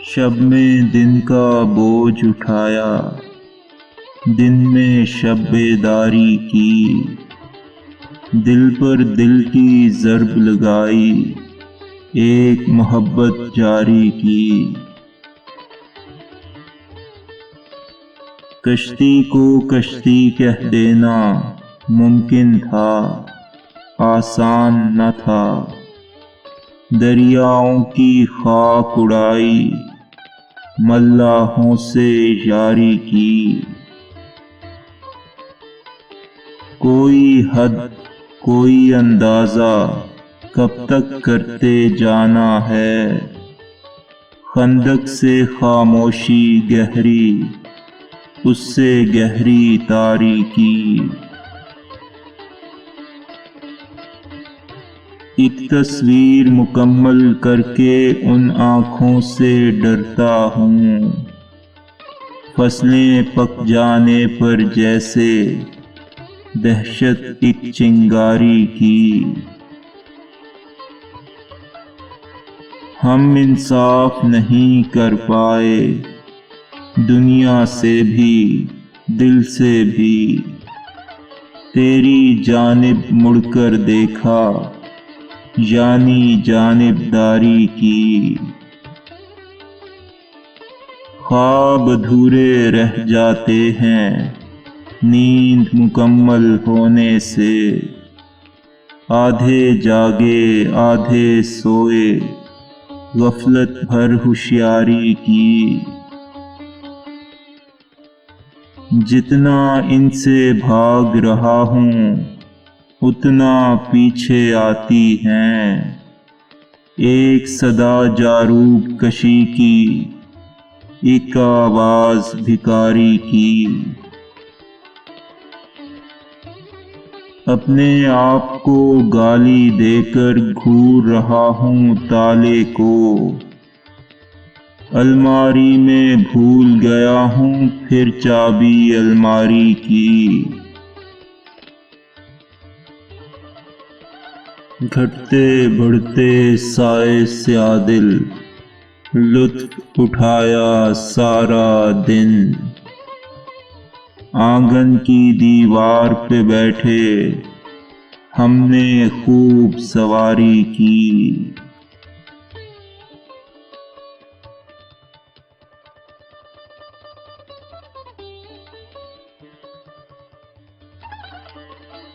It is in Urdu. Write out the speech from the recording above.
شب میں دن کا بوجھ اٹھایا، دن میں شب بیداری کی، دل پر دل کی ضرب لگائی، ایک محبت جاری کی۔ کشتی کو کشتی کہہ دینا ممکن تھا، آسان نہ تھا، دریاؤں کی خاک اڑائی، ملاحوں سے یاری کی۔ کوئی حد کوئی اندازہ کب تک کرتے جانا ہے، خندق سے خاموشی گہری، اس سے گہری تاریکی۔ ایک تصویر مکمل کر کے ان آنکھوں سے ڈرتا ہوں، فصلیں پک جانے پر جیسے دہشت ایک چنگاری کی۔ ہم انصاف نہیں کر پائے دنیا سے بھی دل سے بھی، تیری جانب مڑ کر دیکھا یعنی جانبداری کی۔ خواب ادھورے رہ جاتے ہیں نیند مکمل ہونے سے، آدھے جاگے آدھے سوئے غفلت بھر ہوشیاری کی۔ جتنا ان سے بھاگ رہا ہوں اتنا پیچھے آتی ہیں، ایک صدا جاروب کشی کی، ایک آواز بھکاری کی۔ اپنے آپ کو گالی دے کر گھور رہا ہوں تالے کو، الماری میں بھول گیا ہوں پھر چابی الماری کی۔ گھٹتے بڑھتے سائے سے عادل لطف اٹھایا سارا دن، آنگن کی دیوار پہ بیٹھے ہم نے خوب سواری کی۔